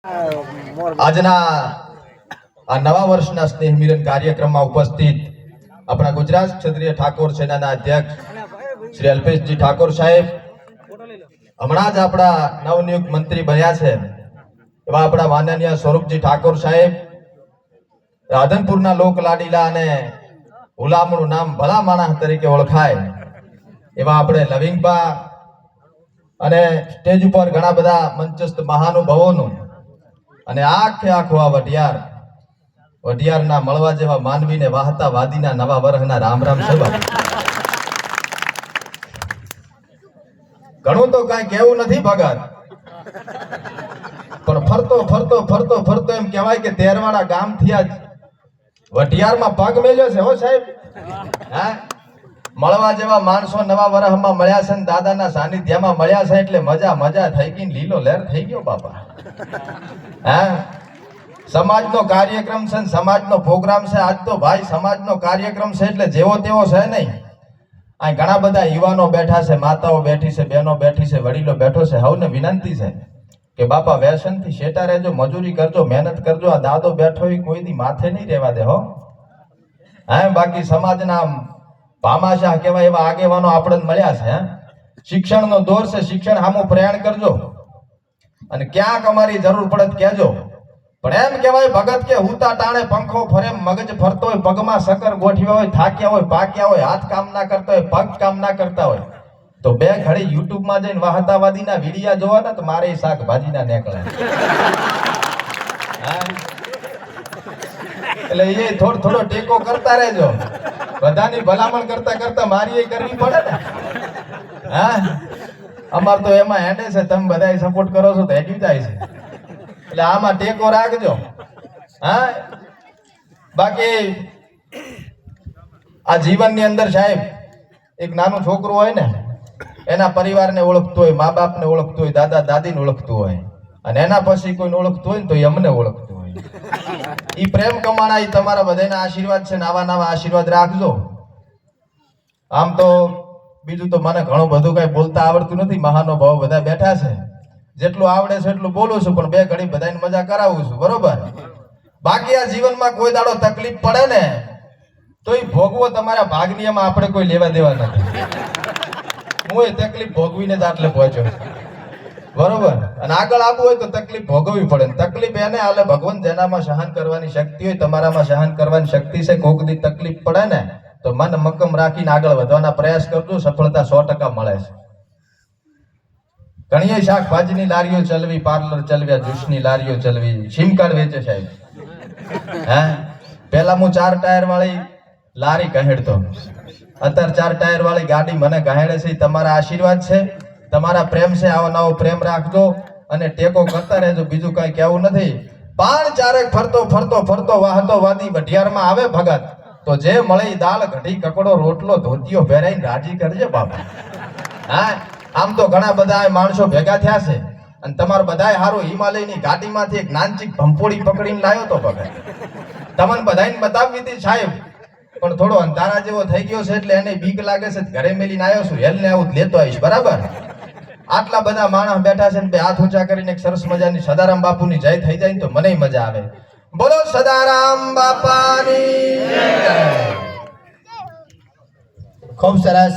આજના આ નવા વર્ષના સ્નેહ મિલન કાર્યક્રમમાં ઉપસ્થિત આપણા ગુજરાત ક્ષત્રિય ઠાકોર સેનાના અધ્યક્ષ શ્રી અલ્પેશજી ઠાકોર સાહેબ, હમણાં જ આપણા નવનિયુક્ત મંત્રી બન્યા છે એવા આપણા માનનીય સ્વરૂપજી ઠાકોર સાહેબ, રાધનપુરના લોક લાડીલા અને હુલામણું નામ ભલા માણસ તરીકે ઓળખાય એવા આપણે લવિંગબા અને સ્ટેજ ઉપર ઘણા બધા મંચસ્થ મહાનુભાવોનું અને આખે આખો આ વઢિયારના મળવા જેવા માનવીને વાહતા વાદીના નવા વર્ષના રામ રામ સભા. ઘણું તો કઈ કેવું નથી ભગત, પણ ફરતો ફરતો ફરતો ફરતો એમ કહેવાય કે તેરવાડા ગામ થી આજ વઢિયારમાં પગ મેલ્યો છે હો સાહેબ. હા, મળવા જેવા માણસો નવા વર્ષમાં મળ્યા છે, દાદાના સાનિધ્યમાં મળ્યા છે એટલે મજા મજા થઈ ગઈ, લીલો લહેર થઈ ગયો બાપા. હા, સમાજનો કાર્યક્રમ છે, સમાજનો પ્રોગ્રામ છે. આજ તો ભાઈ સમાજનો કાર્યક્રમ છે એટલે જેવો તેવો છે નહીં. આ ઘણા બધા યુવાનો બેઠા છે, માતાઓ બેઠી છે, બહેનો બેઠી છે, વડીલો બેઠો છે. હવને વિનંતી છે કે બાપા વ્યસનથી શેટા રહેજો, મજૂરી કરજો, મહેનત કરજો. આ દાદો બેઠો એ કોઈ દી માથે નહીં રહેવા દે હો. હા, બાકી સમાજના ભામાશાહ કહેવાય એવા આગેવાનો આપણને મળ્યા છે. શિક્ષણનો દોર છે, શિક્ષણ સામું પ્રયાણ કરજો અને ક્યાંક અમારી જરૂર પડે કહેજો. પણ એમ કહેવાય ભગત કે હુતા ટાણે પંખો ફરે, મગજ ફરતો હોય, પગમાં સકર ગોઠવ્યા હોય, થાક્યા હોય, પાક્યા હોય, હાથ કામ ના કરતા હોય, પગ કામ ના કરતા હોય તો બે ઘડી યુટ્યુબ માં જઈને વાહતાવાદીના વિડિયા જોવાના તો મારે શાકભાજીના નીકળે. એટલે એ થોડો ટેકો કરતા રહેજો. બધાની ભલામણ કરતા કરતા મારી કરવી પડે ને. હા, અમાર તો એમાં હેડે છે, તમે બધા સપોર્ટ કરો છો તો હેડ્યું જાય છે. એટલે આમાં ટેકો રાખજો. હા, બાકી આ જીવનની અંદર સાહેબ એક નાનું છોકરું હોય ને, એના પરિવારને ઓળખતું હોય, મા બાપને ઓળખતું હોય, દાદા દાદીને ઓળખતું હોય, અને એના પછી કોઈને ઓળખતું હોય ને તો એ અમને ઓળખતું હોય. ઈ પ્રેમ કમાણા, ઈ તમારા બધાના આશીર્વાદ છે. નવા નવા આશીર્વાદ રાખજો. આમ તો બીજું તો મને ઘણું બધું કઈ બોલતા આવડતું નથી. મહાનુભાવો બધા બેઠા છે, જેટલું આવડે છે એટલું બોલું છું, પણ બે ઘડી બધાને મજા કરાવું છું, બરોબર. બાકી આ જીવનમાં કોઈ દાડો તકલીફ પડે ને તો એ ભોગવો તમારા ભાગની, એમાં આપણે કોઈ લેવા દેવા નથી. હું એ તકલીફ ભોગવીને જ આટલે પહોંચ્યો, બરોબર. અને આગળ આવવું હોય તો તકલીફ ભોગવવી પડે. તકલીફ એને હાલે ભગવાન, જેનામાં સહન કરવાની શક્તિ હોય, તમારામાં સહન કરવાની શક્તિ છે. કોક દી તકલીફ પડે ને તો મન મક્કમ રાખીને આગળ વધવાના પ્રયાસ કરજો, સફળતા 100% મળે છે. ઘણી શાકભાજીની લારીઓ ચલવી, પાર્લર ચલવ્યા, જ્યુસની લારીઓ ચલવી, સિમ કાર્ડ વેચે સાહેબ. હે, પેલા હું 4 ટાયર વાળી લારી કહેડતો, અત્યારે 4 ટાયર વાળી ગાડી મને કહેડે છે. તમારા આશીર્વાદ છે, તમારા પ્રેમ છે. આવો નવો પ્રેમ રાખજો અને ટેકો કરતા રહેજો. બીજું કઈ કહેવું નથી. પાણ ચારેક ફરતો ફરતો ફરતો વાહતો વાદી વઢિયારમાં આવે ભગત તો જે મળે દાળ કઢી કકડો રોટલો ધોતિયો પહેરાઈને રાજી કરજે બાપા. હા, આમ તો ઘણા બધા માણસો ભેગા થયા છે અને તમારે બધાય હારું હિમાલયની ગાડીમાંથી એક નાનચીક ભંપોડી પકડીને લાવ્યો તો ભગત. તમને બધાને બતાવી હતી સાહેબ, પણ થોડો અંધારા જેવો થઈ ગયો છે એટલે એને બીક લાગે છે. ઘરે મેલીને આવ્યો છું, હેલને આવું લેતો આવીશ, બરાબર. આટલા બધા માણસ બેઠા છે ને બે હાથ ઊંચા કરીને એક સરસ મજાની સદારામ બાપુની જય થઈ જાય ને તો મને મજા આવે. બોલો સદારામ બાપાની જય. ખૂબ સરસ.